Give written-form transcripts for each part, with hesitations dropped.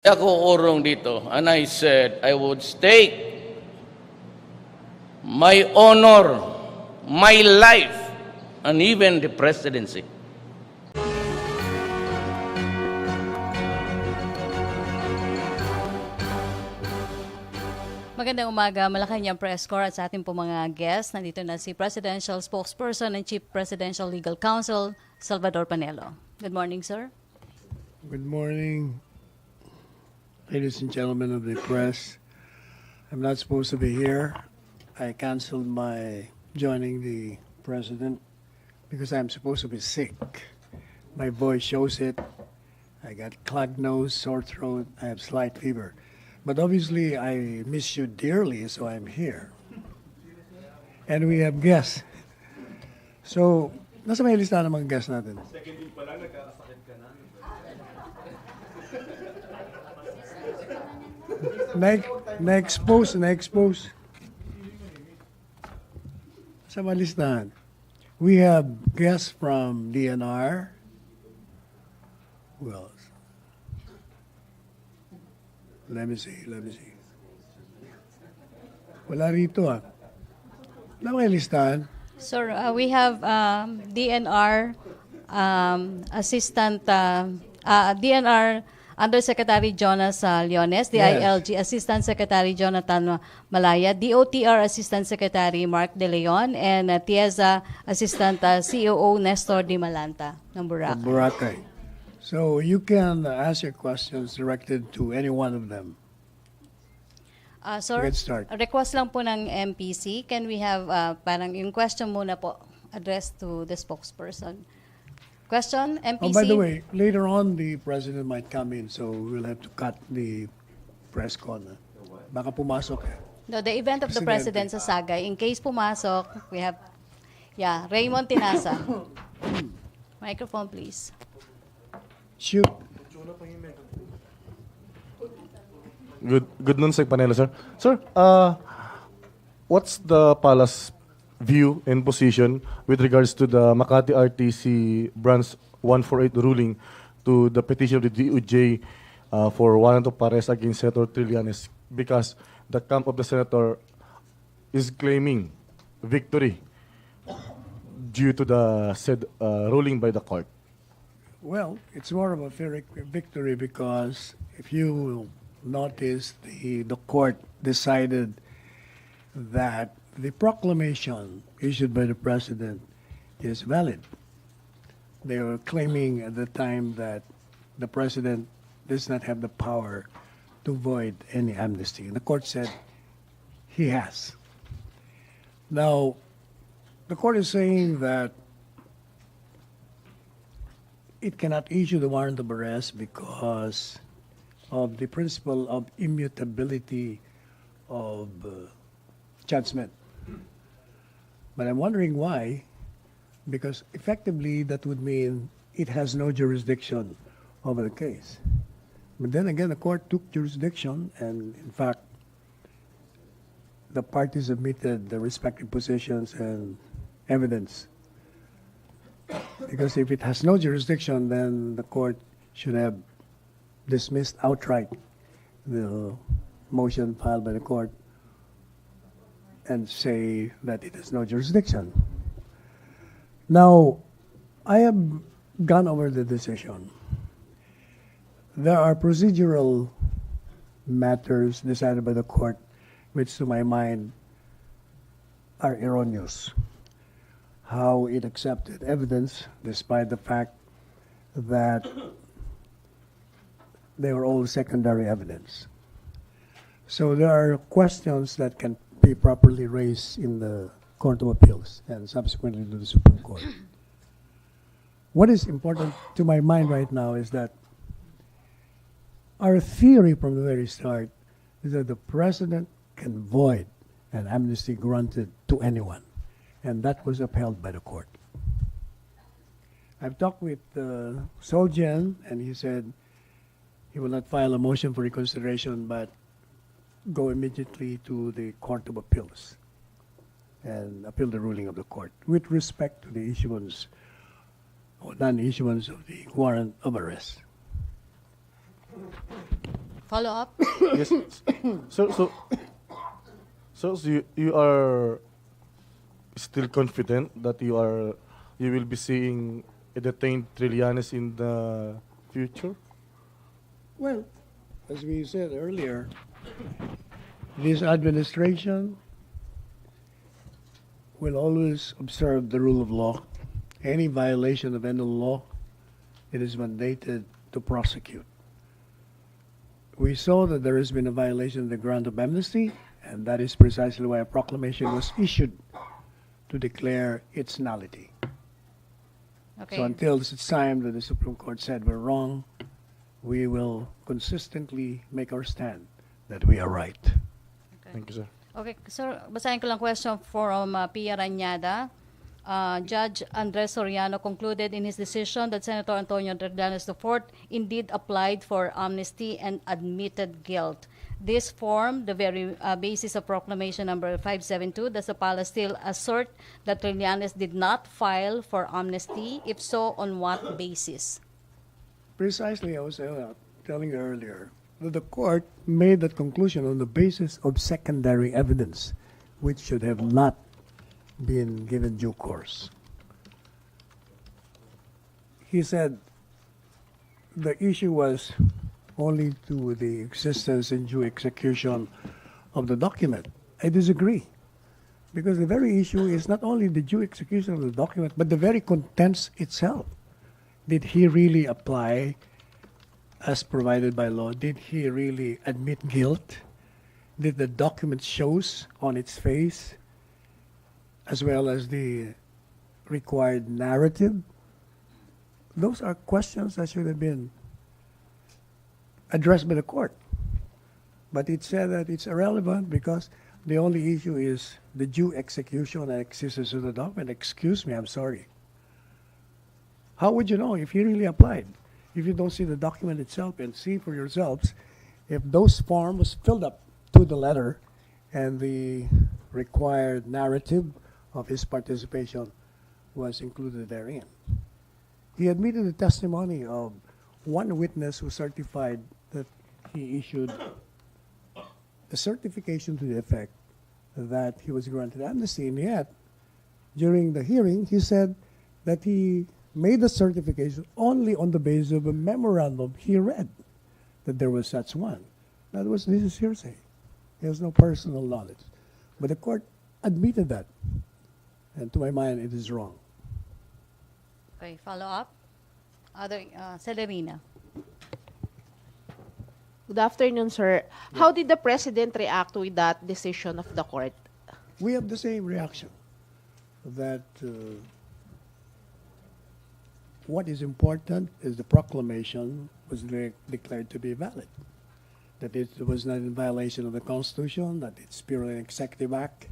Ako urong dito, and I said I would stake my honor, my life, and even the presidency. Magandang umaga, Malacañang Press Corps at sa ating po mga guests. Nandito na si Presidential Spokesperson and Chief Presidential Legal Counsel, Salvador Panelo. Good morning, sir. Good morning, ladies and gentlemen of the press. I'm not supposed to be here. I canceled my joining the president because I'm supposed to be sick. My voice shows it. I got clogged nose, sore throat, I have slight fever. But obviously, I miss you dearly, so I'm here. And we have guests. So, nasa may listahan ng mga guests natin? Na-expose. Sa mga listahan. We have guests from DNR. Who else? Let me see. Wala rito Na may listahan. Sir, we have DNR Assistant DNR Undersecretary Jonas Leones, DILG Assistant Secretary Jonathan Malaya, DOTR Assistant Secretary Mark De Leon, and TIEZA Assistant COO Nestor Di Malanta ng Boracay. Boracay. So you can ask your questions directed to any one of them. Sir, Let's start. request lang po ng MPC. Can we have parang yung question muna po addressed to the spokesperson? Question, MPC? Oh, by the way, later on the president might come in, so we'll have to cut the press con. Baka pumasok No, the event of the president sa Sagay. In case pumasok, we have, Raymond Tinasa. Microphone, please. Shoot. Good noon, Sec Panelo, sir. Sir, what's the palace view and position with regards to the Makati RTC Branch 148 ruling to the petition of the DOJ for warrant of arrest against Senator Trillanes, because the camp of the senator is claiming victory due to the said ruling by the court? Well, it's more of a victory because if you notice, the court decided that the proclamation issued by the president is valid. They were claiming at the time that the president does not have the power to void any amnesty. And the court said he has. Now, the court is saying that it cannot issue the warrant of arrest because of the principle of immutability of judgment. But I'm wondering why, because effectively that would mean it has no jurisdiction over the case. But then again, the court took jurisdiction, and in fact, the parties submitted the respective positions and evidence. Because if it has no jurisdiction, then the court should have dismissed outright the motion filed by the court and say that it has no jurisdiction. Now, I have gone over the decision. There are procedural matters decided by the court which, to my mind, are erroneous. How it accepted evidence despite the fact that they were all secondary evidence. So there are questions that can be properly raised in the Court of Appeals and subsequently to the Supreme Court. What is important to my mind right now is that our theory from the very start is that the president can void an amnesty granted to anyone, and that was upheld by the court. I've talked with Soljan, and he said he will not file a motion for reconsideration, but go immediately to the Court of Appeals and appeal the ruling of the court with respect to the issuance or non-issuance of the warrant of arrest. Follow up? Yes. So you are still confident that you will be seeing a detained Trillanes in the future? Well, as we said earlier, this administration will always observe the rule of law. Any violation of any law, it is mandated to prosecute. We saw that there has been a violation of the grant of amnesty, and that is precisely why a proclamation was issued to declare its nullity. Okay. So until such time that the Supreme Court said we're wrong, we will consistently make our stand that we are right. Thank you, sir. Okay, sir, basahin ko lang question from Pia Ranyada. Judge Andres Soriano concluded in his decision that Senator Antonio Trillanes IV indeed applied for amnesty and admitted guilt. This form, the very basis of proclamation number 572, does the palace still assert that Trillanes did not file for amnesty? If so, on what basis? Precisely, I was telling you earlier that the court made that conclusion on the basis of secondary evidence, which should have not been given due course. He said the issue was only to the existence and due execution of the document. I disagree, because the very issue is not only the due execution of the document, but the very contents itself. Did he really apply as provided by law? Did he really admit guilt? Did the document shows on its face, as well as the required narrative? Those are questions that should have been addressed by the court. But it said that it's irrelevant because the only issue is the due execution and existence of the document. Excuse me, I'm sorry. How would you know if he really applied? If you don't see the document itself and see for yourselves if those forms was filled up to the letter and the required narrative of his participation was included therein. He admitted the testimony of one witness who certified that he issued a certification to the effect that he was granted amnesty, and yet during the hearing he said that he made the certification only on the basis of a memorandum he read that there was such one. In other words, this is hearsay. He has no personal knowledge. But the court admitted that. And to my mind, it is wrong. Okay, follow up. Other, Celerina. Good afternoon, sir. How did the President react with that decision of the court? We have the same reaction, that what is important is the proclamation was declared to be valid, that it was not in violation of the Constitution, that it's purely an executive act,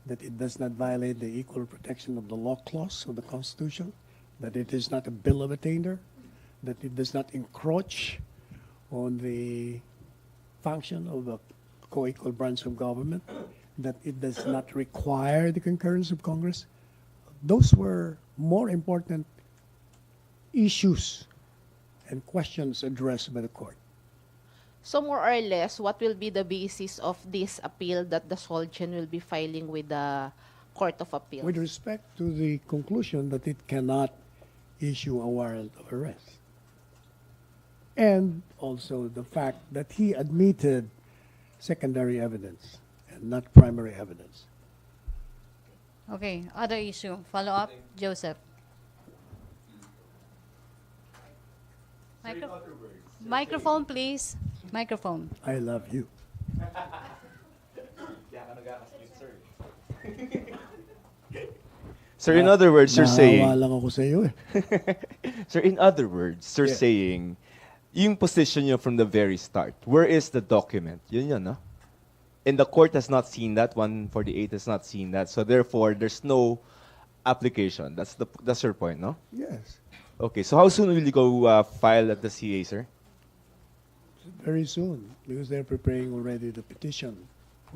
that it does not violate the equal protection of the law clause of the Constitution, that it is not a bill of attainder, that it does not encroach on the function of the co-equal branch of government, that it does not require the concurrence of Congress. Those were more important issues and questions addressed by the court. So more or less, what will be the basis of this appeal that the Solgen will be filing with the Court of Appeals? With respect to the conclusion that it cannot issue a warrant of arrest, and also the fact that he admitted secondary evidence and not primary evidence. Okay, other issue. Follow up, Joseph. Microphone, please. Microphone. I love you. Sir, in other words, you're saying, Naawa lang ako sa iyo eh. sir, in other words, you're Yeah. saying, yung position nyo from the very start, where is the document? Yun, no? And the court has not seen that, 148 has not seen that, so therefore, there's no application. That's your point, no? Yes, Okay, so how soon will you go file at the CA, sir? very soon, because they're preparing already the petition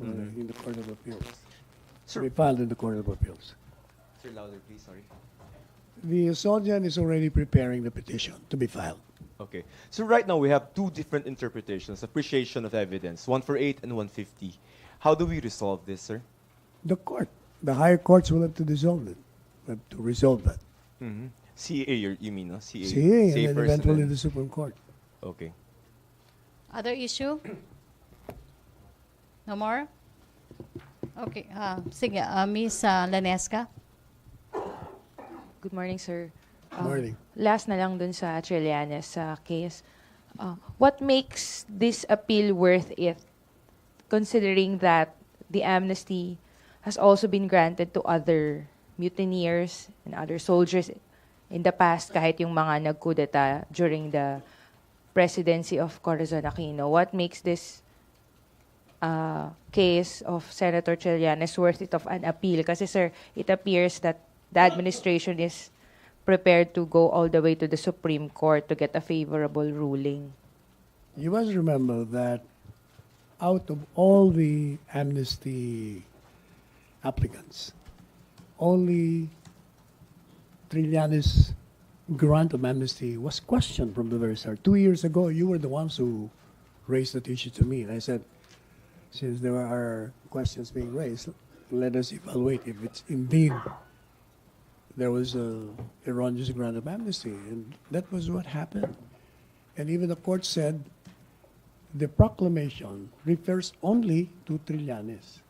in the Court of Appeals. Sir- We filed in the Court of Appeals. Sir, louder, please, sorry. The Usonian is already preparing the petition to be filed. Okay. So right now we have two different interpretations, appreciation of evidence, 148 and 150. How do we resolve this, sir? The court, the higher courts will have to dissolve it, have to resolve that. CA, you mean, no? CA. CA and then person eventually and- the Supreme Court. Okay. Other issue? No more? Okay, sige, Miss Lanesca. Good morning, sir. Morning. Last na lang dun sa Trillanes case. What makes this appeal worth it, considering that the amnesty has also been granted to other mutineers and other soldiers in the past, kahit yung mga nagkudeta during the presidency of Corazon Aquino? What makes this case of Senator Trillanes worth it of an appeal? Kasi, sir, it appears that the administration is prepared to go all the way to the Supreme Court to get a favorable ruling. You must remember that out of all the amnesty applicants, only Trillanes' grant of amnesty was questioned from the very start. 2 years ago, you were the ones who raised that issue to me. And I said, since there are questions being raised, let us evaluate if it's indeed there was a erroneous grant of amnesty. And that was what happened. And even the court said the proclamation refers only to Trillanes.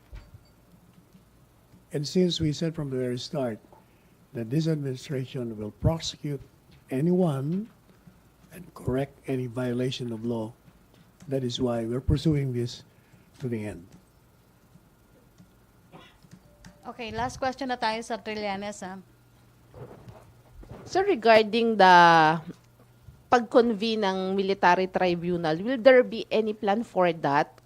And since we said from the very start that this administration will prosecute anyone and correct any violation of law, that is why we're pursuing this to the end. Okay, last question na tayo sa Trillanes. So regarding the pag-convene ng military tribunal, will there be any plan for that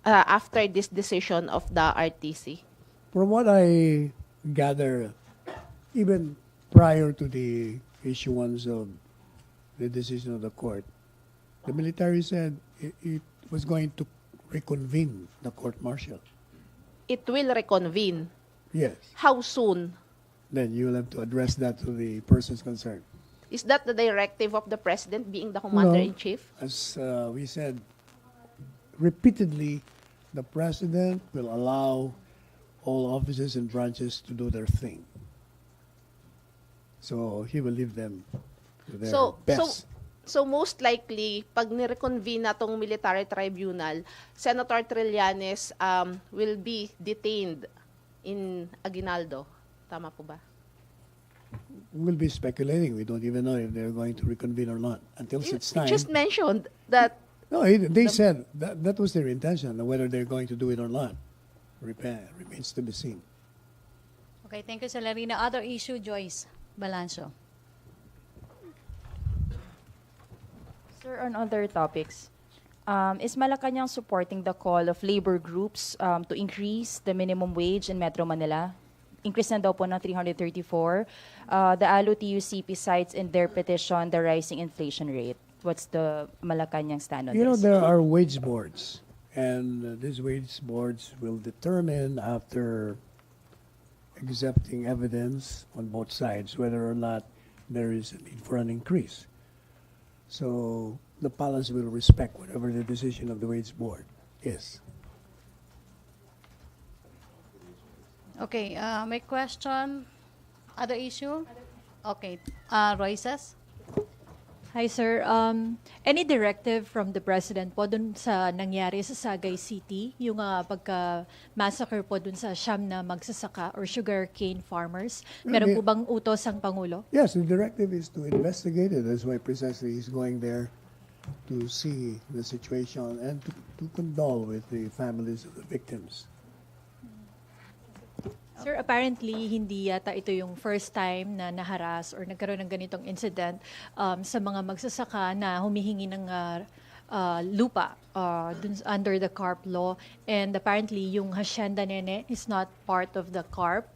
after this decision of the RTC? From what I gather, even prior to the issuance of the decision of the court, the military said it was going to reconvene the court-martial. It will reconvene. Yes. How soon? Then you will have to address that to the persons concerned. Is that the directive of the president being the commander-in-chief? As we said repeatedly, the president will allow all officers and branches to do their thing. So he will leave them to their best. So most likely, pag nireconvene na tong military tribunal, Senator Trillanes will be detained in Aguinaldo. Tama po ba? We'll be speculating. We don't even know if they're going to reconvene or not until such You time. just mentioned that No, they said that was their intention. Whether they're going to do it or not remains to be seen. Okay, thank you, Celerina. Other issue, Joyce Balancio. Sir, on other topics, is Malacañang supporting the call of labor groups to increase the minimum wage in Metro Manila? Increase na daw po ng 334. The ALO-TUCP cites in their petition the rising inflation rate. What's the Malacañang stand on You know, this? there are wage boards, and these wage boards will determine after accepting evidence on both sides whether or not there is a need for an increase. So the palace will respect whatever the decision of the wage board is. Okay, may question? Other issue? Okay, Royces? Hi, sir. Any directive from the President po dun sa nangyari sa Sagay City, yung pagka-massacre po dun sa siyam na magsasaka or sugarcane farmers? Meron po bang utos ang Pangulo? Yes, the directive is to investigate it. That's why precisely he's going there to see the situation and to condole with the families of the victims. Sir, apparently, hindi yata ito yung first time na naharas or nagkaroon ng ganitong incident sa mga magsasaka na humihingi ng lupa under the CARP law. And apparently, yung Hacienda Nene is not part of the CARP.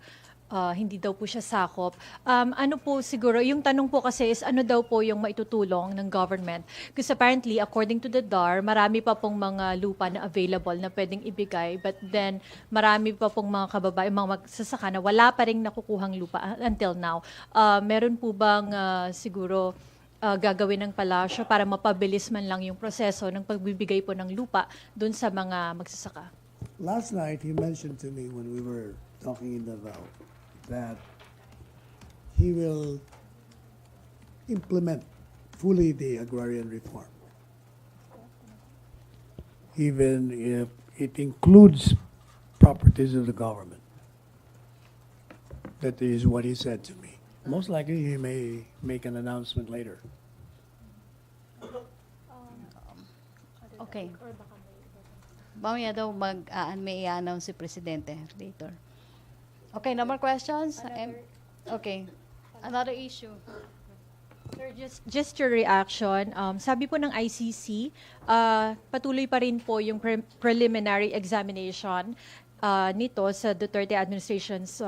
hindi daw po siya sakop. Ano po siguro, yung tanong po kasi is ano daw po yung maitutulong ng government? Because apparently, according to the DAR, marami pa pong mga lupa na available na pwedeng ibigay, but then marami pa pong mga kababae, mga magsasaka na wala pa rin nakukuhang lupa until now. Meron po bang siguro gagawin ng palasyo para mapabilis man lang yung proseso ng pagbibigay po ng lupa dun sa mga magsasaka? Last night, he mentioned to me when we were talking in Davao that he will implement fully the agrarian reform, even if it includes properties of the government. That is what he said to me. Most likely, he may make an announcement later. Okay. Mamaya daw may i-announce si Presidente later. Okay, no more questions? Okay. Another issue. Sir, just your reaction. Sabi po ng ICC, patuloy pa rin po yung preliminary examination nito sa Duterte administration's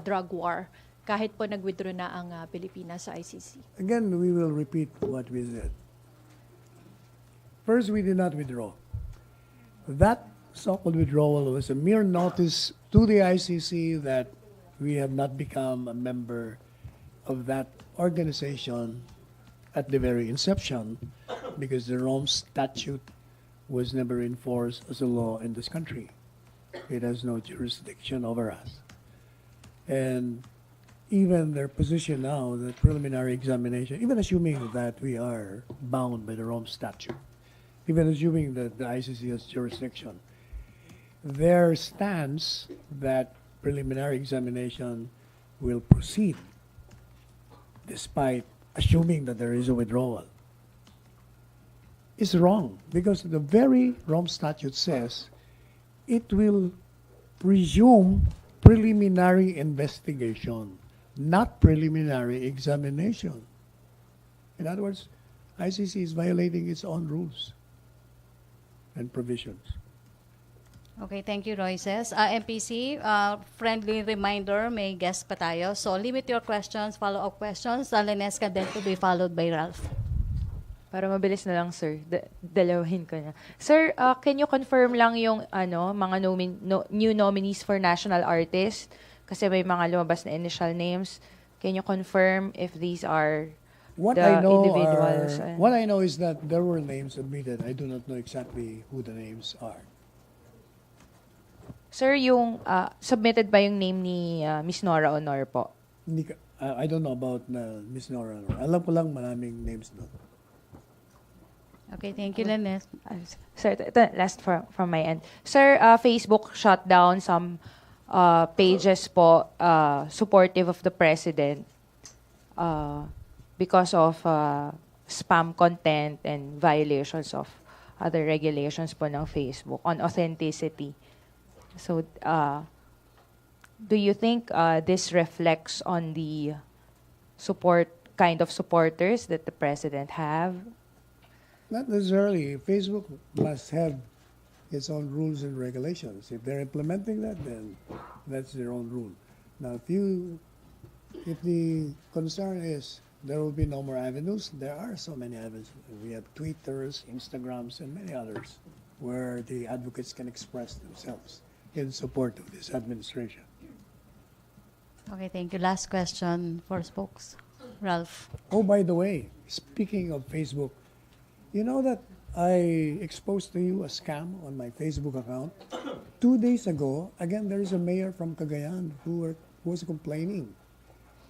drug war, kahit po nag-withdraw na ang Pilipinas sa ICC. Again, we will repeat what we said. First, we did not withdraw. That so-called withdrawal was a mere notice to the ICC that we have not become a member of that organization at the very inception, because the Rome Statute was never enforced as a law in this country. It has no jurisdiction over us. And even their position now, the preliminary examination, even assuming that we are bound by the Rome Statute, even assuming that the ICC has jurisdiction, their stance that preliminary examination will proceed despite assuming that there is a withdrawal is wrong, because the very Rome Statute says it will presume preliminary investigation, not preliminary examination. In other words, ICC is violating its own rules and provisions. Okay, thank you, Royces. MPC, friendly reminder, may guest pa tayo. So limit your questions, follow-up questions. Linesca then to be followed by Ralph. Para mabilis na lang, sir. Dalawahin ko na. Sir, can you confirm lang yung mga new nominees for national artist? Kasi may mga lumabas na initial names. Can you confirm if these are What the I know individuals? what I know is that there were names submitted. I do not know exactly who the names are. Sir, yung submitted ba yung name ni Miss Nora Honor po? I don't know about Miss Nora. Alam ko lang maraming names doon. Okay, thank you, Lines. Sir, ito, last from my end. Sir, Facebook shut down some pages po supportive of the president because of spam content and violations of other regulations po ng Facebook on authenticity. So, do you think this reflects on the kind of supporters that the president have? Not necessarily. Facebook must have its own rules and regulations. If they're implementing that, then that's their own rule. Now, if the concern is there will be no more avenues, there are so many avenues. We have Twitters, Instagrams, and many others where the advocates can express themselves in support of this administration. Okay, thank you. Last question for spokes. Ralph. Oh, by the way, speaking of Facebook, you know that I exposed to you a scam on my Facebook account? 2 days ago, again, there is a mayor from Cagayan who was complaining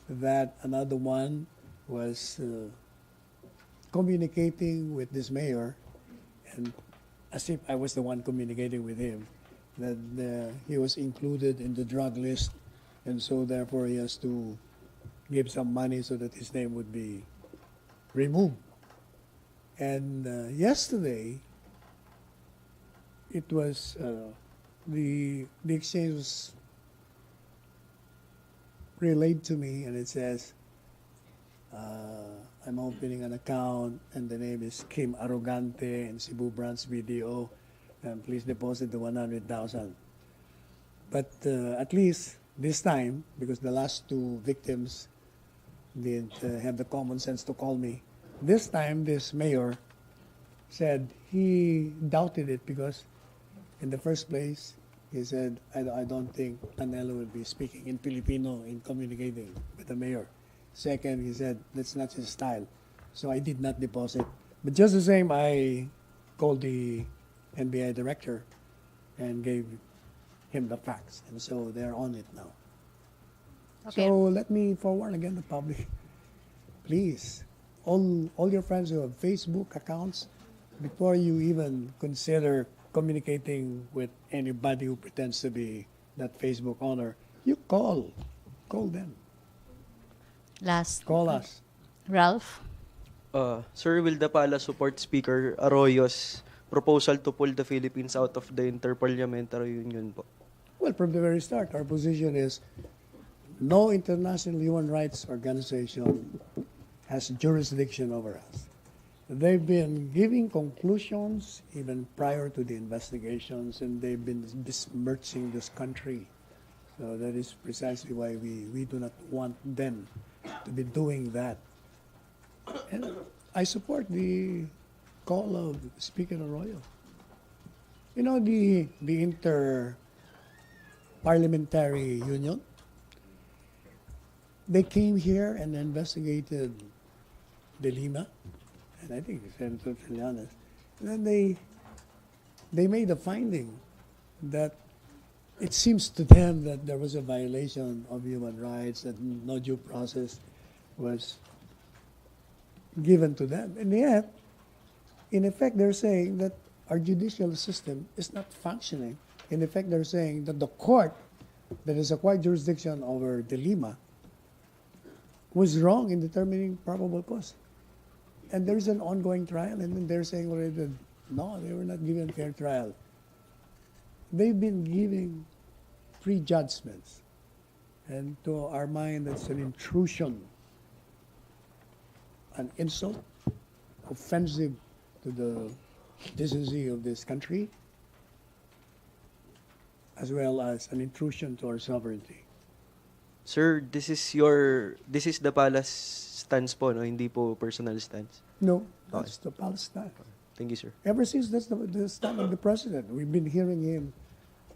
that another one was communicating with this mayor, and as if I was the one communicating with him, that he was included in the drug list, and so therefore he has to give some money so that his name would be removed. And yesterday, it was the exchange was relayed to me, and it says, I'm opening an account, and the name is Kim Arrogante and Cebu Branch BDO, and please deposit the 100,000. But at least this time, because the last two victims didn't have the common sense to call me, this time this mayor said he doubted it because in the first place, he said, I don't think Panelo will be speaking in Filipino in communicating with the mayor. Second, he said, that's not his style. So I did not deposit. But just the same, I called the NBI director and gave him the facts. And so they're on it now. Okay. So let me forewarn again the public. Please, all your friends who have Facebook accounts, before you even consider communicating with anybody who pretends to be that Facebook owner, you call them, Last. call us. Ralph? Sir, will the Pala support Speaker Arroyo's proposal to pull the Philippines out of the Interparliamentary Union po? Well, from the very start, our position is no international human rights organization has jurisdiction over us. They've been giving conclusions even prior to the investigations, and they've been besmirching this country. So that is precisely why we do not want them to be doing that. And I support the call of Speaker Arroyo. You know, the Inter-Parliamentary Union, they came here and investigated De Lima, and I think Senator Trillanes. And then they made a finding that it seems to them that there was a violation of human rights, that no due process was given to them. And yet, in effect, they're saying that our judicial system is not functioning. In effect, they're saying that the court that has acquired jurisdiction over De Lima was wrong in determining probable cause. And there's an ongoing trial, and then they're saying already that no, they were not given fair trial. They've been giving prejudgments. And to our mind, that's an intrusion, an insult, offensive to the decency of this country, as well as an intrusion to our sovereignty. Sir, this is the Pala's stance po, no? Hindi po personal stance. No, that's the Palestine. Thank you, sir. Ever since that's the stand of the president, we've been hearing him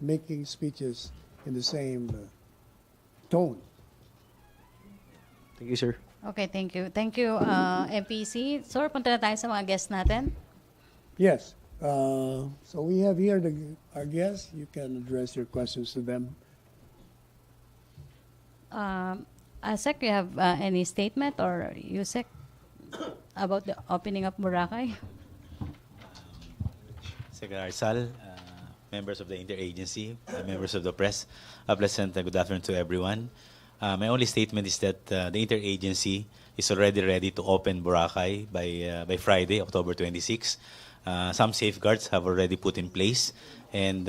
making speeches in the same tone. Thank you, sir. Okay, thank you. Thank you, MPC. Sir, punta na tayo sa mga guests natin. Yes. So we have here our guests. You can address your questions to them. Asek, you have any statement, or Yusek, about the opening of Boracay? Secretary Sal, members of the interagency, members of the press, a pleasant good afternoon to everyone. My only statement is that the interagency is already ready to open Boracay by Friday, October 26. Some safeguards have already put in place, and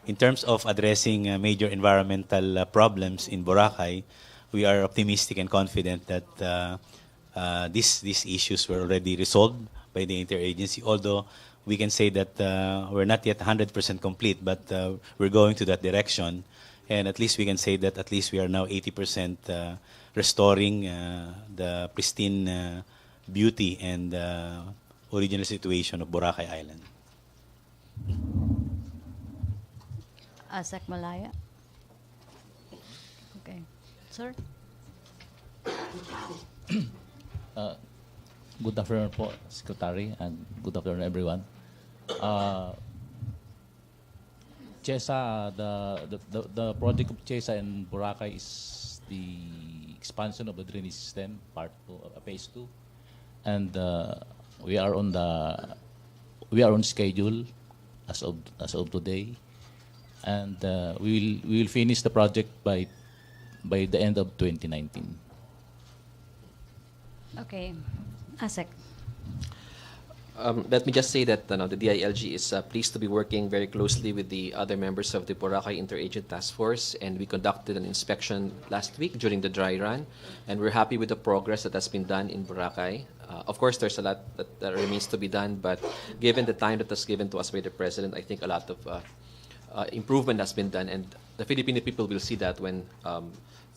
in terms of addressing major environmental problems in Boracay, we are optimistic and confident that these issues were already resolved by the interagency, although we can say that we're not yet 100% complete, but we're going to that direction. And at least we can say that at least we are now 80% restoring the pristine beauty and original situation of Boracay Island. Asek Malaya. Okay. Sir? Good afternoon po, Secretary, and good afternoon, everyone. CHESA, the project of CHESA in Boracay is the expansion of the drainage system, part two, phase 2, and we are on schedule as of today, and we will finish the project by the end of 2019. Okay. Asek. Let me just say that the DILG is pleased to be working very closely with the other members of the Boracay Interagency Task Force, and we conducted an inspection last week during the dry run, and we're happy with the progress that has been done in Boracay. Of course, there's a lot that remains to be done, but given the time that was given to us by the President, I think a lot of improvement has been done, and the Filipino people will see that when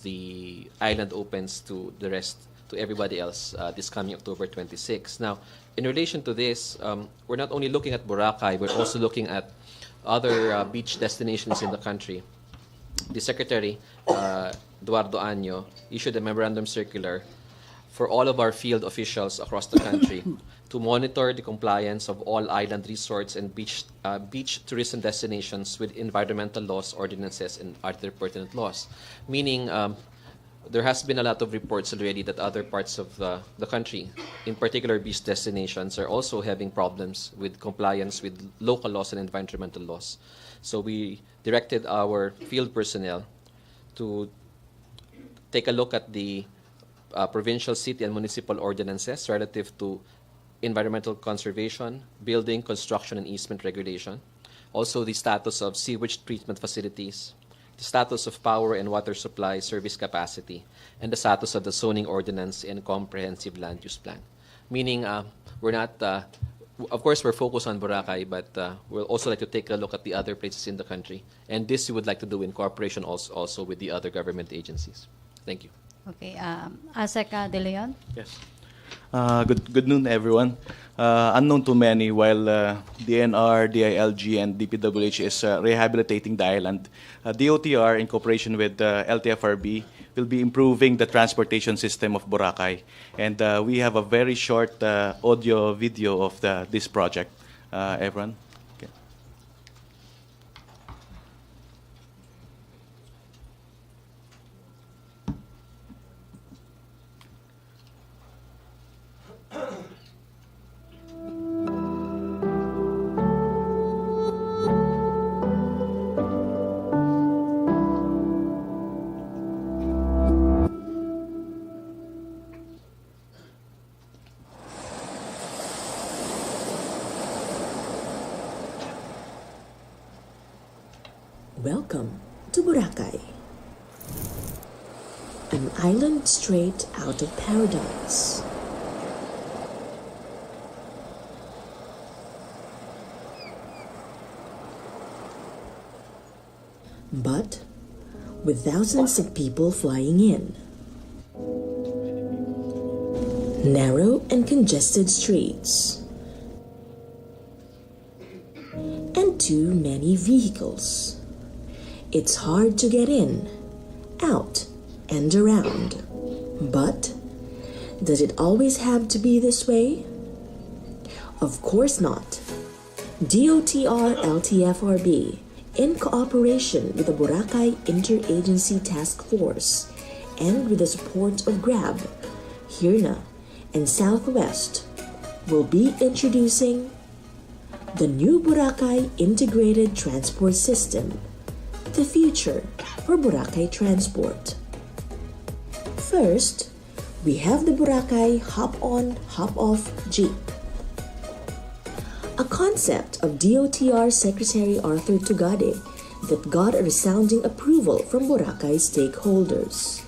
the island opens to the rest, to everybody else this coming October 26. Now, in relation to this, we're not only looking at Boracay, we're also looking at other beach destinations in the country. The Secretary, Eduardo Año, issued a memorandum circular for all of our field officials across the country to monitor the compliance of all island resorts and beach tourism destinations with environmental laws, ordinances, and other pertinent laws. Meaning, there has been a lot of reports already that other parts of the country, in particular beach destinations, are also having problems with compliance with local laws and environmental laws. So we directed our field personnel to take a look at the provincial, city, and municipal ordinances relative to environmental conservation, building, construction, and easement regulation. Also, the status of sewage treatment facilities, the status of power and water supply service capacity, and the status of the zoning ordinance and comprehensive land use plan. Meaning, we're not, of course, we're focused on Boracay, but we'll also like to take a look at the other places in the country. And this we would like to do in cooperation also with the other government agencies. Thank you. Okay, Aseka De Leon? Yes. Good noon, everyone. Unknown to many, while DNR, DILG, and DPWH is rehabilitating the island, DOTR, in cooperation with LTFRB, will be improving the transportation system of Boracay. And we have a very short audio video of this project. Everyone? Okay. Welcome to Boracay, an island straight out of paradise. But with thousands of people flying in, narrow and congested streets, and too many vehicles, it's hard to get in, out, and around. But does it always have to be this way? Of course not. DOTR LTFRB, in cooperation with the Boracay Interagency Task Force and with the support of GRAB, HIRNA, and Southwest, will be introducing the new Boracay Integrated Transport System, the future for Boracay transport. First, we have the Boracay Hop-On, Hop-Off Jeep, a concept of DOTR Secretary Arthur Tugade that got a resounding approval from Boracay stakeholders.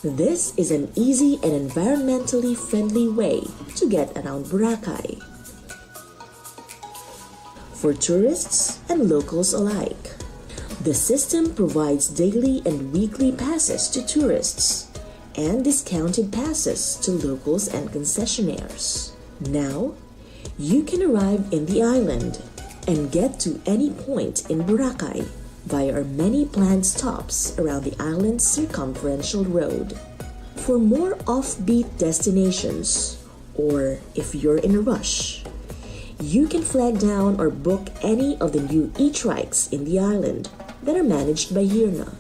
This is an easy and environmentally friendly way to get around Boracay for tourists and locals alike. The system provides daily and weekly passes to tourists and discounted passes to locals and concessionaires. Now, you can arrive in the island and get to any point in Boracay via our many planned stops around the island's circumferential road. For more offbeat destinations, or if you're in a rush, you can flag down or book any of the new e-trikes in the island that are managed by HIRNA.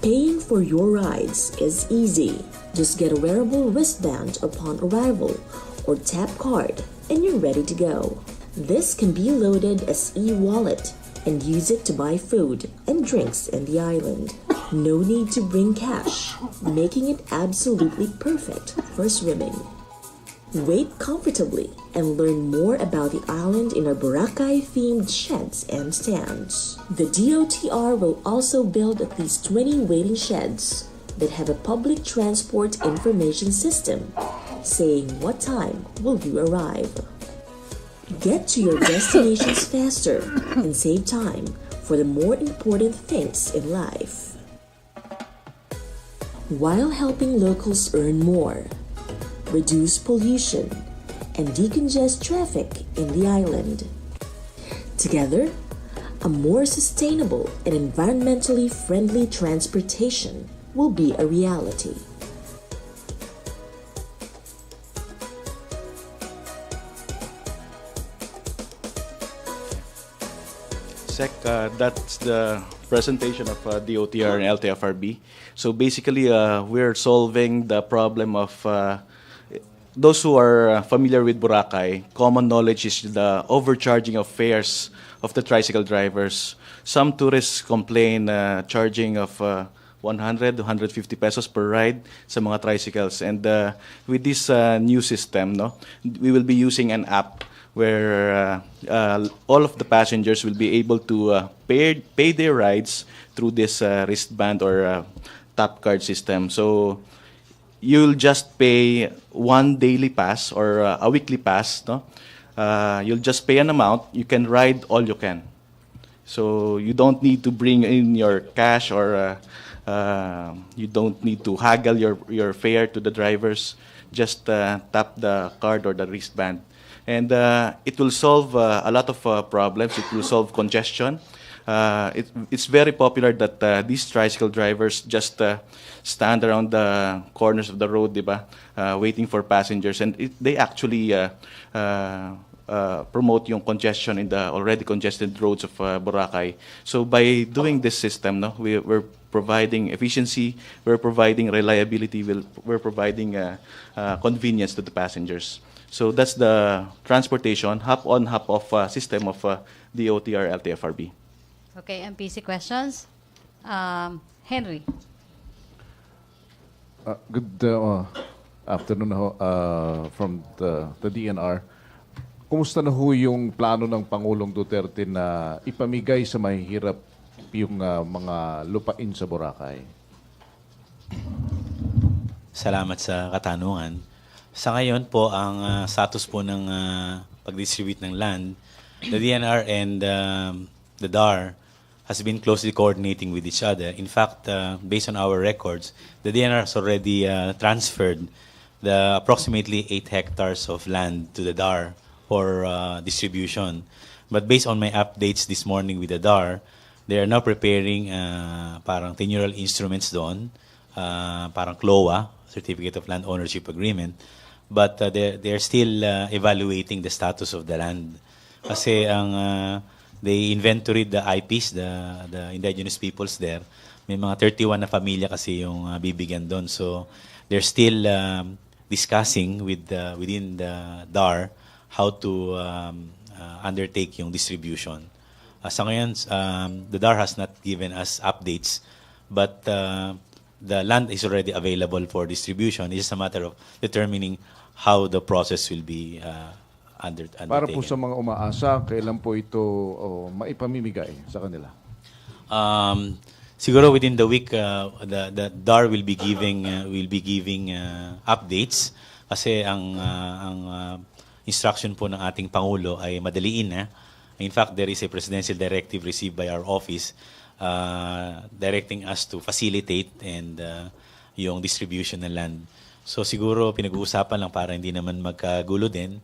Paying for your rides is easy. Just get a wearable wristband upon arrival or tap card and you're ready to go. This can be loaded as e-wallet and use it to buy food and drinks in the island. No need to bring cash, making it absolutely perfect for swimming. Wait comfortably and learn more about the island in our Boracay-themed sheds and stands. The DOTR will also build at least 20 waiting sheds that have a public transport information system saying what time will you arrive. Get to your destinations faster and save time for the more important things in life. While helping locals earn more, reduce pollution, and decongest traffic in the island. Together, a more sustainable and environmentally friendly transportation will be a reality. Sec, that's the presentation of DOTR and LTFRB. So basically, we're solving the problem of those who are familiar with Boracay. Common knowledge is the overcharging of fares of the tricycle drivers. Some tourists complain charging of 100 to 150 pesos per ride sa mga tricycles. And with this new system, we will be using an app where all of the passengers will be able to pay their rides through this wristband or tap card system. So you'll just pay one daily pass or a weekly pass. You'll just pay an amount. You can ride all you can. So you don't need to bring in your cash or you don't need to haggle your fare to the drivers. Just tap the card or the wristband. And it will solve a lot of problems. It will solve congestion. It's very popular that these tricycle drivers just stand around the corners of the road, diba, waiting for passengers. And they actually promote yung congestion in the already congested roads of Boracay. So by doing this system, we're providing efficiency, we're providing reliability, we're providing convenience to the passengers. So that's the transportation, hop-on, hop-off system of DOTR LTFRB. Okay, MPC questions. Henry. Good afternoon from the DNR. Kumusta na ho yung plano ng Pangulong Duterte na ipamigay sa mahihirap yung mga lupain sa Boracay? Salamat sa katanungan. Sa ngayon po, ang status po ng pag-distribute ng land, the DNR and the DAR has been closely coordinating with each other. In fact, based on our records, the DNR has already transferred the approximately 8 hectares of land to the DAR for distribution. But based on my updates this morning with the DAR, they are now preparing parang tenurial instruments doon, parang CLOA, Certificate of Land Ownership Agreement. But they're still evaluating the status of the land. Kasi they inventoried the IPs, the indigenous peoples there. May mga 31 na pamilya kasi yung bibigyan doon. So they're still discussing within the DAR how to undertake yung distribution. Sa ngayon, the DAR has not given us updates, but the land is already available for distribution. It's just a matter of determining how the process will be undertaken. Para po sa mga umaasa, kailan po ito maipamimigay sa kanila? Siguro within the week, the DAR will be giving updates kasi ang instruction po ng ating Pangulo ay madaliin na. In fact, there is a presidential directive received by our office directing us to facilitate and yung distribution ng land. So siguro pinag-uusapan lang para hindi naman magkagulo din.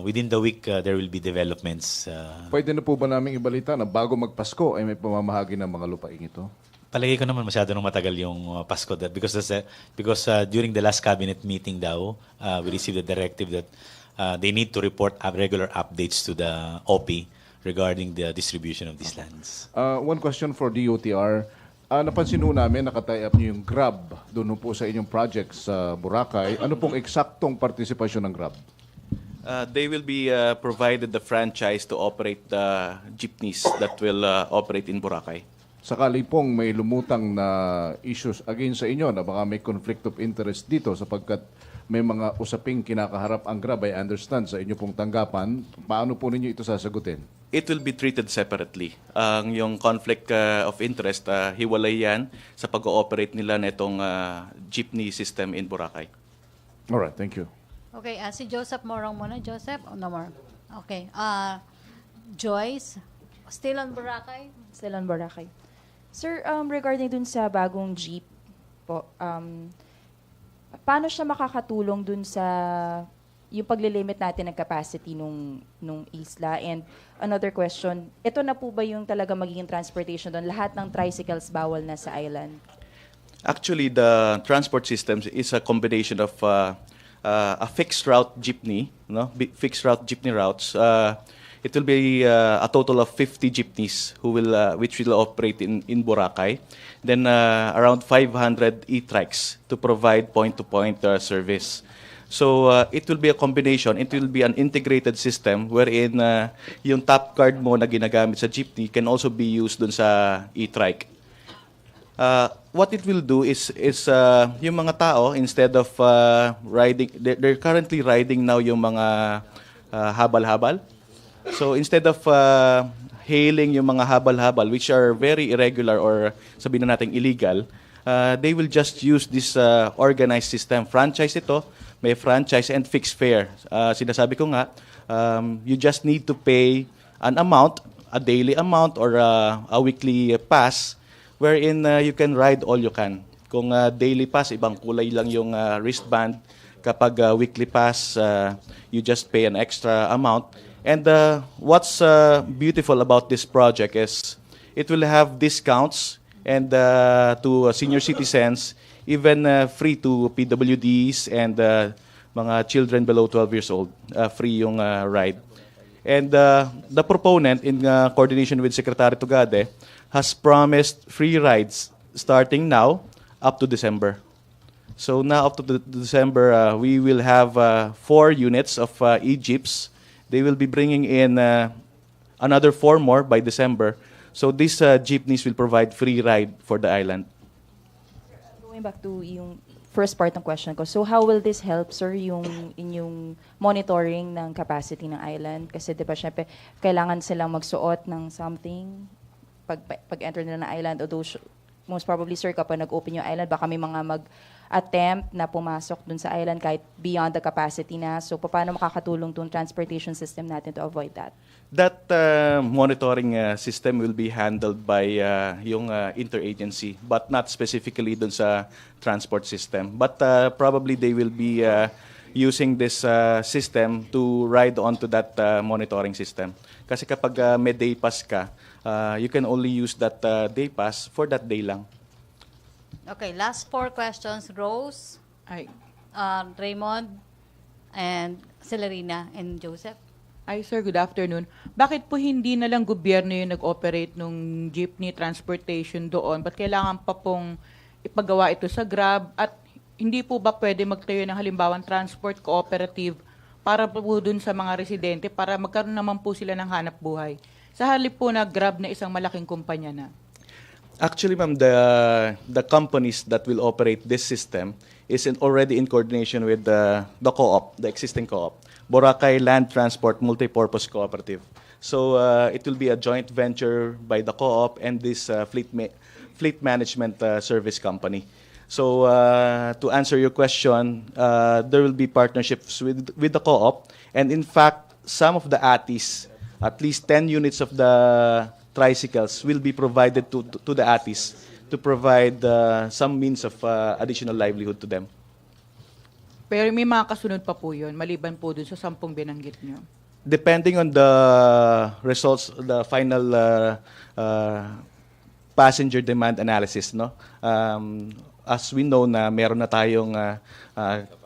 Within the week, there will be developments. Pwede na po ba namin ibalita na bago magpasko ay may pamamahagi ng mga lupain ito? Palagay ko naman masyado nung matagal yung Pasko because during the last cabinet meeting daw, we received a directive that they need to report regular updates to the OP regarding the distribution of these lands. One question for DOTR. Napansin ho namin, nakatay up niyo yung Grab doon po sa inyong project sa Boracay. Ano pong eksaktong partisipasyon ng Grab? They will be provided the franchise to operate the jeepneys that will operate in Boracay. Sakali pong may lumutang na issues against sa inyo na baka may conflict of interest dito sapagkat may mga usaping kinakaharap ang Grab, I understand, sa inyo pong tanggapan. Paano po ninyo ito sasagutin? It will be treated separately. Yung conflict of interest, hiwalay yan sa pag-ooperate nila na itong jeepney system in Boracay. Alright, thank you. Okay, si Joseph Morong muna. Joseph, no more. Okay. Joyce, Still on Boracay? Still on Boracay. Sir, regarding dun sa bagong jeep po, paano siya makakatulong dun sa yung paglilimit natin ng capacity nung isla? And another question, ito na po ba yung talaga magiging transportation doon? Lahat ng tricycles bawal na sa island? Actually, the transport system is a combination of a fixed route jeepney, no? Fixed route jeepney routes. It will be a total of 50 jeepneys which will operate in Boracay. Then around 500 e-trikes to provide point-to-point service. So it will be a combination. It will be an integrated system wherein yung top card mo na ginagamit sa jeepney can also be used dun sa e-trike. What it will do is yung mga tao, instead of riding, they're currently riding now yung mga habal-habal. So instead of hailing yung mga habal-habal, which are very irregular or sabihin na natin illegal, they will just use this organized system. Franchise ito, may franchise and fixed fare. Sinasabi ko nga, you just need to pay an amount, a daily amount or a weekly pass, wherein you can ride all you can. Kung daily pass, ibang kulay lang yung wristband. Kapag weekly pass, you just pay an extra amount. And what's beautiful about this project is it will have discounts and to senior citizens, even free to PWDs and mga children below 12 years old, free yung ride. And the proponent, in coordination with Secretary Tugade, has promised free rides starting now up to December. So now up to December, we will have 4 units of e-jeeps. They will be bringing in another 4 more by December. So these jeepneys will provide free ride for the island. Going back to yung first part ng question ko, so how will this help, sir, yung inyong monitoring ng capacity ng island? Kasi di ba, syempre, kailangan silang magsuot ng something pag-enter nila ng island. Although, most probably, sir, kapag nag-open yung island, baka may mga attempt na pumasok dun sa island kahit beyond the capacity na. So, paano makakatulong tong transportation system natin to avoid that? That monitoring system will be handled by yung interagency, but not specifically dun sa transport system. But probably they will be using this system to ride onto that monitoring system. Kasi kapag may day pass ka, you can only use that day pass for that day lang. Okay, last 4 questions. Rose, Raymond, and Celerina, and Joseph. Hi sir, good afternoon. Bakit po hindi na lang gobyerno yung nag-operate nung jeepney transportation doon? Ba't kailangan pa pong ipagawa ito sa Grab? At hindi po ba pwede magtayo ng halimbawang transport cooperative para po dun sa mga residente para magkaroon naman po sila ng hanap buhay? Sa halip po na Grab na isang malaking kumpanya na. Actually, ma'am, the companies that will operate this system is already in coordination with the co-op, the existing co-op, Boracay Land Transport Multipurpose Cooperative. So it will be a joint venture by the co-op and this fleet management service company. So to answer your question, there will be partnerships with the co-op, and in fact, some of the ATIs, at least 10 units of the tricycles will be provided to the ATIs to provide some means of additional livelihood to them. Pero may mga kasunod pa po yun, maliban po dun sa 10 binanggit nyo. Depending on the results, the final passenger demand analysis, no? As we know na meron na tayong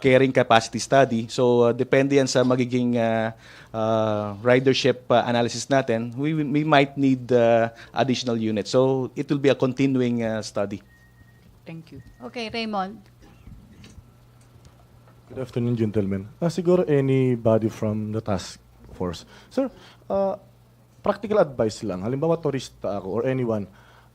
carrying capacity study. So depende yan sa magiging ridership analysis natin. We might need additional units. So it will be a continuing study. Thank you. Okay, Raymond. Good afternoon, gentlemen. Siguro anybody from the task force. Sir, practical advice lang. Halimbawa, turista ako or anyone.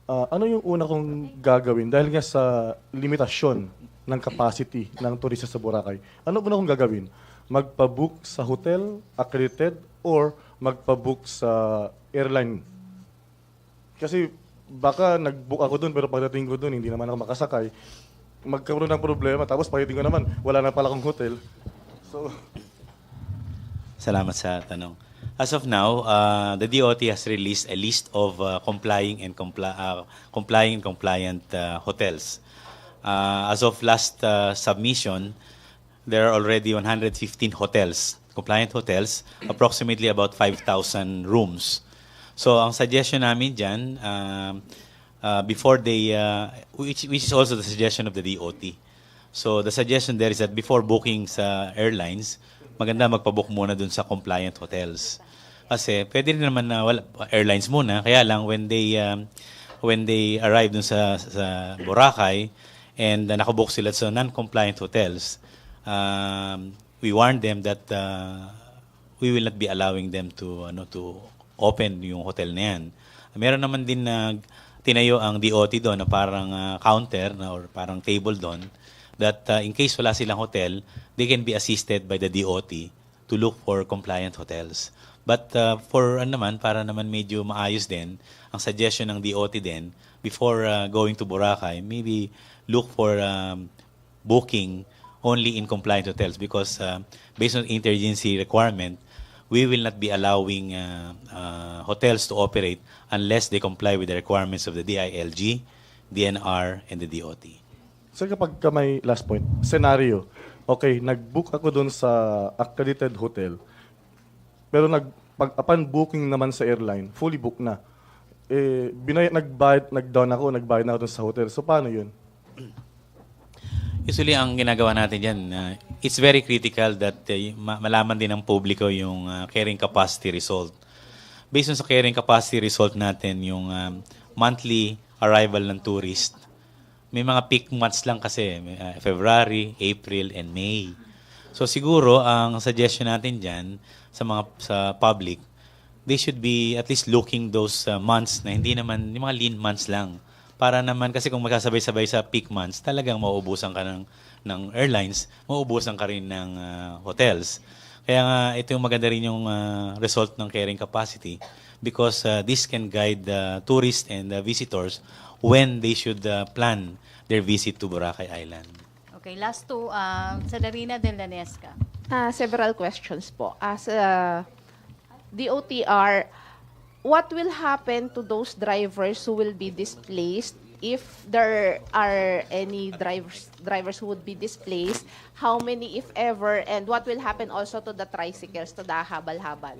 Ano yung una kong gagawin? Dahil nga sa limitasyon ng capacity ng turista sa Boracay, ano una kong gagawin? Magpabook sa hotel, accredited, or magpabook sa airline? Kasi baka nag-book ako doon, pero pagdating ko doon, hindi naman ako makasakay. Magkaroon ng problema, tapos pagdating ko naman, wala na pala akong hotel. So, Salamat sa tanong. As of now, the DOT has released a list of compliant compliant hotels. As of last submission, there are already 115 hotels, compliant hotels, approximately about 5,000 rooms. So ang suggestion namin dyan, before they, which is also the suggestion of the DOT. So the suggestion there is that before booking sa airlines, maganda magpabook muna dun sa compliant hotels. Kasi pwede rin naman na airlines muna, kaya lang when they arrive dun sa Boracay and nakabook sila sa non-compliant hotels, we warn them that we will not be allowing them to open yung hotel na yan. Meron naman din na tinayo ang DOT doon na parang counter or parang table doon that in case wala silang hotel, they can be assisted by the DOT to look for compliant hotels. But para naman medyo maayos din, ang suggestion ng DOT din, before going to Boracay, maybe look for booking only in compliant hotels because based on interagency requirement, we will not be allowing hotels to operate unless they comply with the requirements of the DILG, DNR, and the DOT. So kapag may last point, scenario, okay, nag-book ako doon sa accredited hotel, pero upon booking naman sa airline, fully booked na. Nag-down ako doon sa hotel. So paano yun? Usually, ang ginagawa natin dyan, it's very critical that malaman din ng publiko yung carrying capacity result. Based on sa carrying capacity result natin, yung monthly arrival ng tourist, may mga peak months lang kasi, February, April, and May. So siguro, ang suggestion natin dyan sa public, they should be at least looking those months na hindi naman, yung mga lean months lang. Para naman, kasi kung magkasabay-sabay sa peak months, talagang mauubusan ka ng airlines, mauubusan ka rin ng hotels. Kaya nga, ito yung maganda rin yung result ng carrying capacity because this can guide tourists and visitors when they should plan their visit to Boracay Island. Okay, last two, Celerina de Lanesca. Several questions po. As DOTR, what will happen to those drivers who will be displaced if there are any drivers who would be displaced? How many, if ever, and what will happen also to the tricycles, to the habal-habal?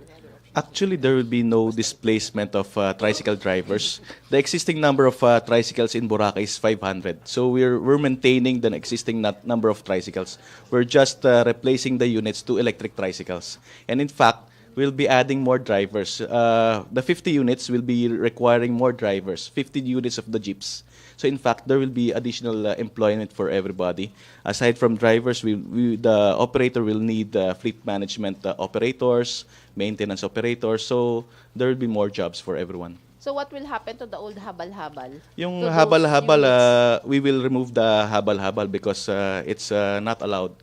Actually, there will be no displacement of tricycle drivers. The existing number of tricycles in Boracay is 500. So we're maintaining the existing number of tricycles. We're just replacing the units to electric tricycles. And in fact, we'll be adding more drivers. The 50 units will be requiring more drivers, 50 units of the jeeps. So in fact, there will be additional employment for everybody. Aside from drivers, the operator will need fleet management operators, maintenance operators. So there will be more jobs for everyone. So what will happen to the old habal-habal? Yung habal-habal, we will remove the habal-habal because it's not allowed.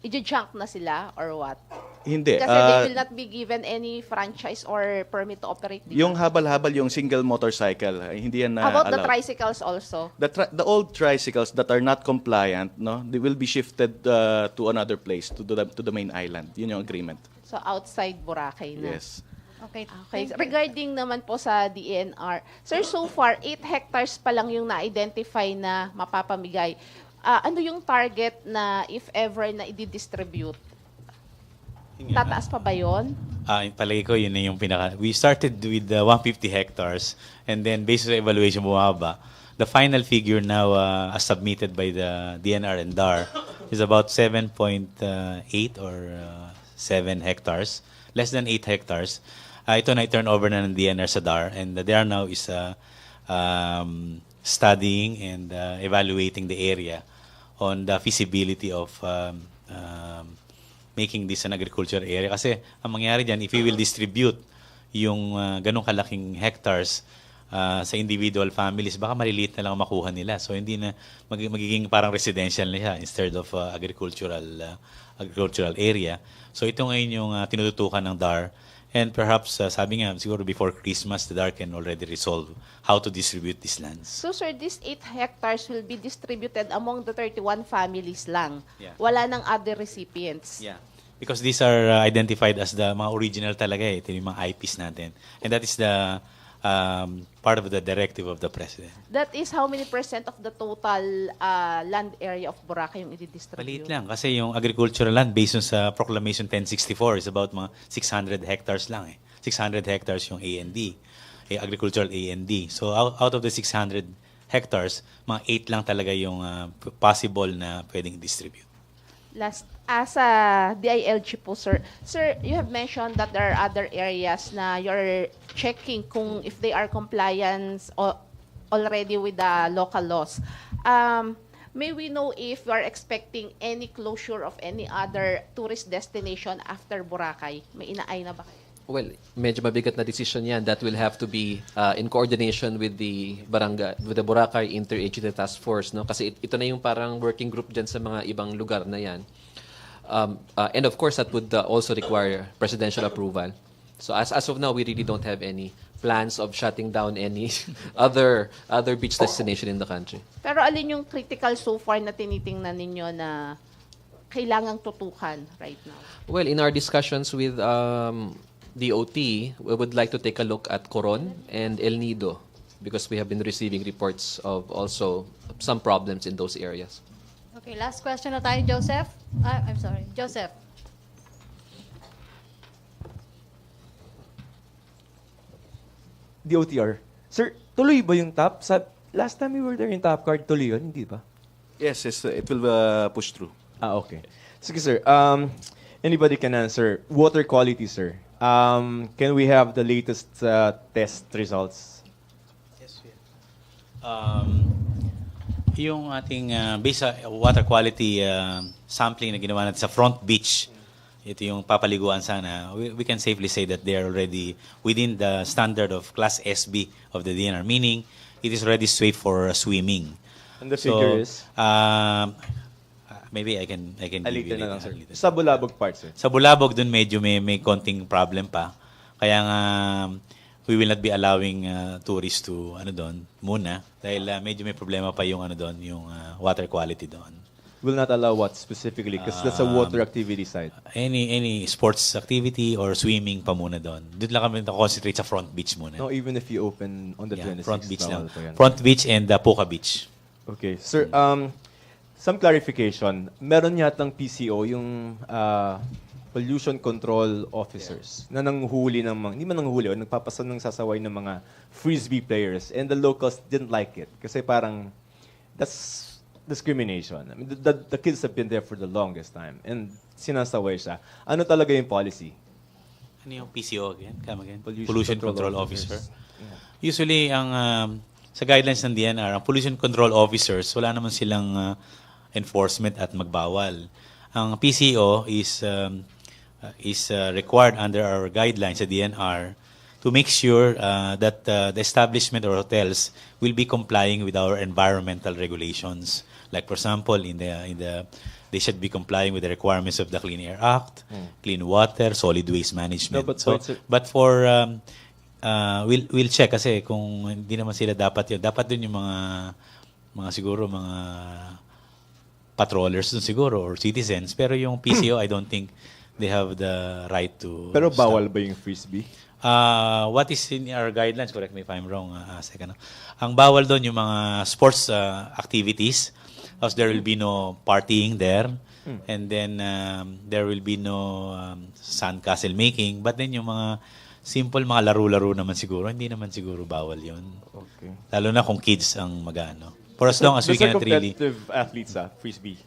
I-junk na sila or what? Hindi. Kasi they will not be given any franchise or permit to operate. Yung habal-habal, yung single motorcycle, hindi yan How about allowed. the tricycles also? The old tricycles that are not compliant, no, they will be shifted to another place, to the main island. Yun yung agreement. So outside Boracay na. Yes. Okay. Regarding naman po sa DNR, sir, so far 8 hectares pa lang yung na-identify na mapapamigay. Ano yung target na if ever na i-distribute? Tataas pa ba yun? Palagi ko, yun na yung pinaka... We started with 150 hectares and then based on evaluation bumaba. The final figure now as submitted by the DNR and DAR is about 7.8 or 7 hectares. Less than 8 hectares. Ito na i-turn over na ng DNR sa DAR and the DAR now is studying and evaluating the area on the feasibility of making this an agriculture area. Kasi ang mangyari dyan, if we will distribute yung ganong kalaking hectares sa individual families, baka maliliit na lang makuha nila. So hindi na magiging parang residential na siya instead of agricultural area. So ito ngayon yung tinututukan ng DAR. And perhaps, sabi nga, siguro before Christmas, the DAR can already resolve how to distribute these lands. So, sir, these 8 hectares will be distributed among the 31 families lang. Yeah. Wala ng other recipients. Yeah. Because these are identified as the mga original talaga eh. Ito yung mga IPs natin. And that is the part of the directive of the President. That is how many percent of the total land area of Boracay yung i-distribute? Maliit lang kasi yung agricultural land based on sa Proclamation 1064 is about mga 600 hectares lang eh. 600 hectares yung A&D, agricultural A&D. So out of the 600 hectares, mga 8 lang talaga yung possible na pwedeng distribute. Last, as a DILG po, sir. Sir, you have mentioned that there are other areas na you're checking kung if they are compliance already with the local laws. May we know if you are expecting any closure of any other tourist destination after Boracay? May inaay na ba kayo? Well, medyo mabigat na decision yan. That will have to be in coordination with the Boracay Interagency Task Force, no? Kasi ito na yung parang working group dyan sa mga ibang lugar na yan. And of course, that would also require presidential approval. So as of now, we really don't have any plans of shutting down any other beach destination in the country. Pero alin yung critical so far na tinitingnan ninyo na kailangang tutukan right now? Well, in our discussions with DOT, we would like to take a look at Coron and El Nido because we have been receiving reports of also some problems in those areas. Okay, last question na tayo, Joseph. I'm sorry, Joseph. DOTR. Sir, tuloy ba yung top? Last time we were there, yung top card, tuloy yun, hindi ba? Yes, it will push through. Okay. Sige, sir. Anybody can answer. Water quality, sir. Can we have the latest test results? Yes, yung ating based sa water quality sampling na ginawa natin sa Front Beach, ito yung papaliguan sana, we can safely say that they are already within the standard of Class SB of the DNR, meaning it is already safe for swimming. And the figure is? Maybe I can give you na lang, later. sir. Sa Bulabog part, sir. Sa Bulabog, dun medyo may konting problem pa. Kaya nga, we will not be allowing tourists to doon muna dahil medyo may problema pa yung yung water quality doon. Will not allow what specifically? Because that's a water activity site. Any sports activity or swimming pa muna doon. Doon lang kami concentrate sa Front Beach muna. No, even if you open on the 26th. Front Beach lang. yan. Front Beach and Puka Beach. Okay. Sir, some clarification. Meron yatang PCO, yung pollution control officers na nanghuli ng mga, hindi man nanghuli, o nagpapasan ng sasaway ng mga frisbee players, and the locals didn't like it. Kasi parang, that's discrimination. I mean, the kids have been there for the longest time, and sinasaway siya. Ano talaga yung policy? Ano yung PCO again? Come again? Pollution Control Officer. Yeah. Usually, sa guidelines ng DNR, ang pollution control officers, wala naman silang enforcement at magbawal. Ang PCO is required under our guidelines sa DNR to make sure that the establishment or hotels will be complying with our environmental regulations. Like for example, they should be complying with the requirements of the Clean Air Act, clean water, solid waste management. No, but for we'll check kasi kung hindi naman sila dapat yun. Dapat dun yung mga siguro mga patrollers dun siguro or citizens. Pero yung PCO, I don't think they have the right to Pero bawal ba yung frisbee? What is in our guidelines, correct me if I'm wrong, second. Ang bawal doon yung mga sports activities, because there will be no partying there, and then there will be no sandcastle making, but then yung mga simple mga laro-laro naman siguro, hindi naman siguro bawal yun. Okay. Lalo na kung kids ang mag-ano. For as long as we cannot really... competitive athletes, frisbee.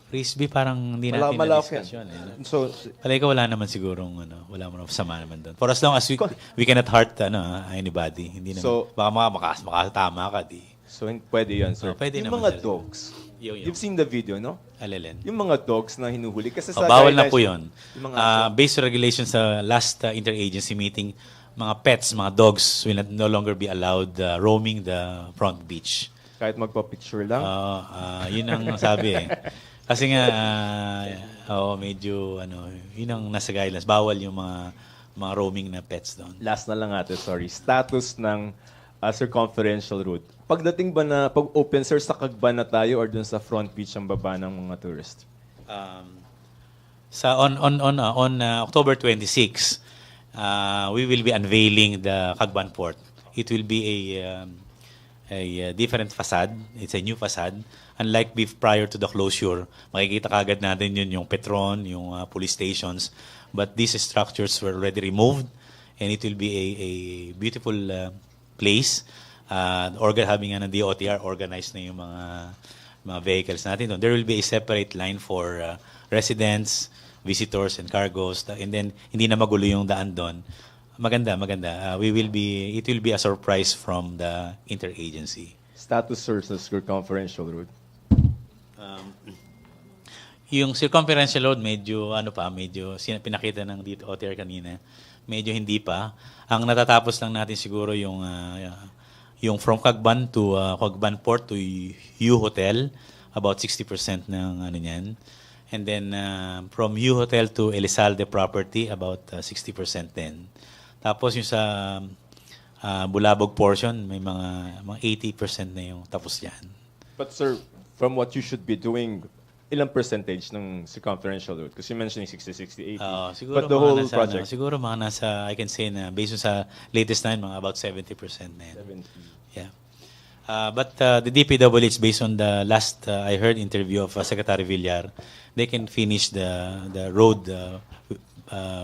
Frisbee parang hindi natin na-discuss yun. So, palagi ko wala naman sigurong wala mo na sama naman doon. For as long as we cannot hurt anybody. Hindi naman. So, baka makatama ka di. So, pwede yun, sir. Pwede yung naman, mga dogs, Yung. you've seen the video, no? Alelen. Yung mga dogs na hinuhuli. Kasi sa bawal na guidelines, po yun. yung mga Based on regulations sa last interagency meeting, mga pets, mga dogs will no longer be allowed roaming the Front Beach. Kahit magpa-picture lang? Yun ang sabi eh. Kasi nga, medyo, yun ang nasa guidelines. Bawal yung mga roaming na pets doon. Last na lang natin, sorry. Status ng circumferential route. Pagdating ba na, pag open, sir, sakag ba na tayo or dun sa Front Beach ang baba ng mga tourist? On October 26, we will be unveiling the Cagban Port. It will be a different facade. It's a new facade. Unlike prior to the closure, makikita kagad natin yun yung Petron, yung police stations. But these structures were already removed, and it will be a beautiful place. Having ng DOTR, organized na yung mga vehicles natin doon. There will be a separate line for residents, visitors, and cargos. And then, hindi na magulo yung daan doon. Maganda. It will be a surprise from the interagency. Status, sir, sa circumferential road. Yung circumferential road, medyo pinakita ng dito OTR kanina, medyo hindi pa. Ang natatapos lang natin siguro yung from Cagban to Cagban Port to U Hotel, about 60% ng niyan. And then from U Hotel to Elizalde property, about 60% din. Tapos yung sa Bulabog portion, may mga 80% na yung tapos yan. But sir, from what you should be doing, ilang percentage ng circumferential road? Because you mentioned 60, 80. Siguro but the whole project? Siguro mga nasa, I can say na, based sa latest na yun, mga about 70% na yan. 70. Yeah. But the DPWH, based on the last, I heard interview of Secretary Villar, they can finish the road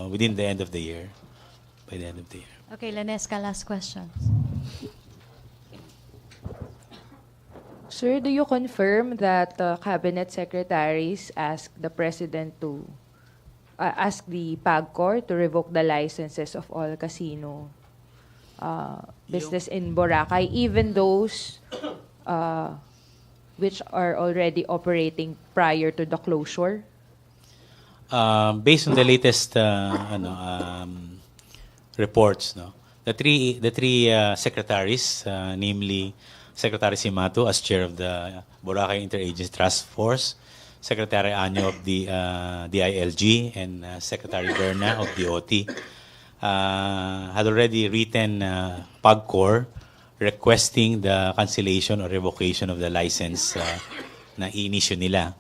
within the end of the year. By the end of the year. Okay, Lanesca, last question. Sir, do you confirm that cabinet secretaries asked the president to ask the PAGCOR to revoke the licenses of all casino business in Boracay, even those which are already operating prior to the closure? Based on the latest reports, the three secretaries, namely Secretary Simato as chair of the Boracay Interagency Task Force, Secretary Anyo of the DILG, and Secretary Berna of the OT, had already written PAGCOR requesting the cancellation or revocation of the license na i-issue nila.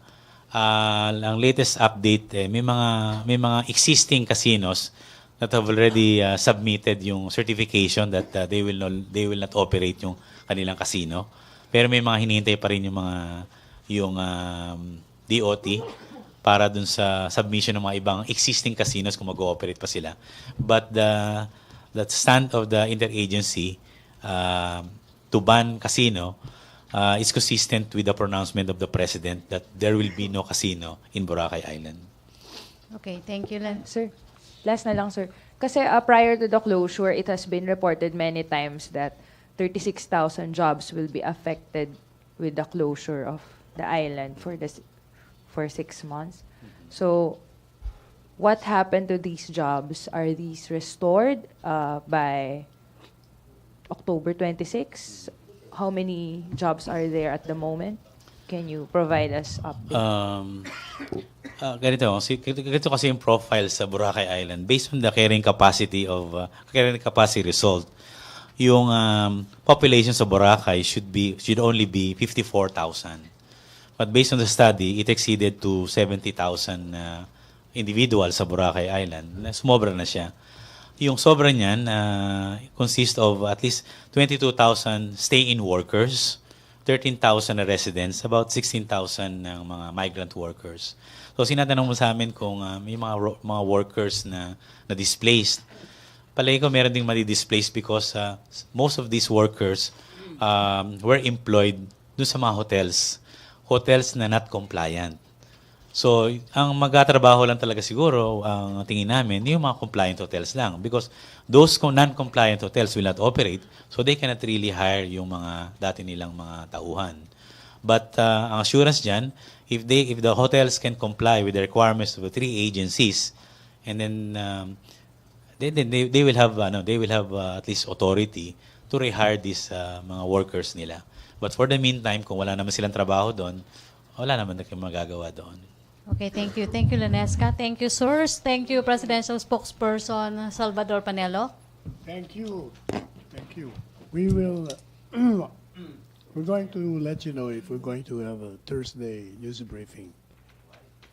Ang latest update, may mga existing casinos that have already submitted yung certification that they will not operate yung kanilang casino. Pero may mga hinihintay pa rin yung DOT para dun sa submission ng mga ibang existing casinos kung mag-ooperate pa sila. But the stand of the interagency to ban casino is consistent with the pronouncement of the President that there will be no casino in Boracay Island. Okay, thank you, Len. Sir, last na lang, sir. Kasi prior to the closure, it has been reported many times that 36,000 jobs will be affected with the closure of the island for 6 months. So, what happened to these jobs? Are these restored by October 26? How many jobs are there at the moment? Can you provide us update? Ganito kasi yung profile sa Boracay Island based on the carrying capacity result. Yung population sa Boracay should only be 54,000. But based on the study, it exceeded to 70,000 individuals sa Boracay Island. Sumobra na siya. Yung sobra niyan consists of at least 22,000 stay-in workers, 13,000 na residents, about 16,000 ng mga migrant workers. So sinatanong mo sa amin kung may mga workers na displaced. Palagi ko meron ding madi-displaced because most of these workers were employed dun sa mga hotels na not compliant. So, ang magtatrabaho lang talaga siguro, ang tingin namin, yung mga compliant hotels lang. Because those non-compliant hotels will not operate, so they cannot really hire yung mga dati nilang mga tauhan. But ang assurance dyan, if the hotels can comply with the requirements of the three agencies, and then they will have at least authority to rehire these mga workers nila. But for the meantime, kung wala naman silang trabaho doon, wala naman na magagawa doon. Okay, thank you. Thank you, Lanesca. Thank you, Source. Thank you, Presidential Spokesperson Salvador Panelo. Thank you. Thank you. We will, we're going to let you know if we're going to have a Thursday news briefing.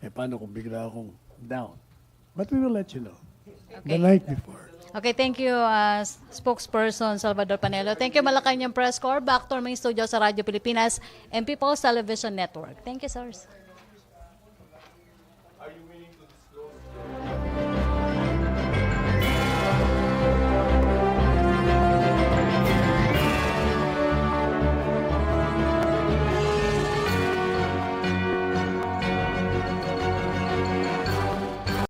Paano kung bigla akong down. But we will let you know the night before. Okay, thank you, Spokesperson Salvador Panelo. Thank you, Malacañang Press Corps. Back to our main studio sa Radyo Pilipinas and People's Television Network. Thank you, sirs.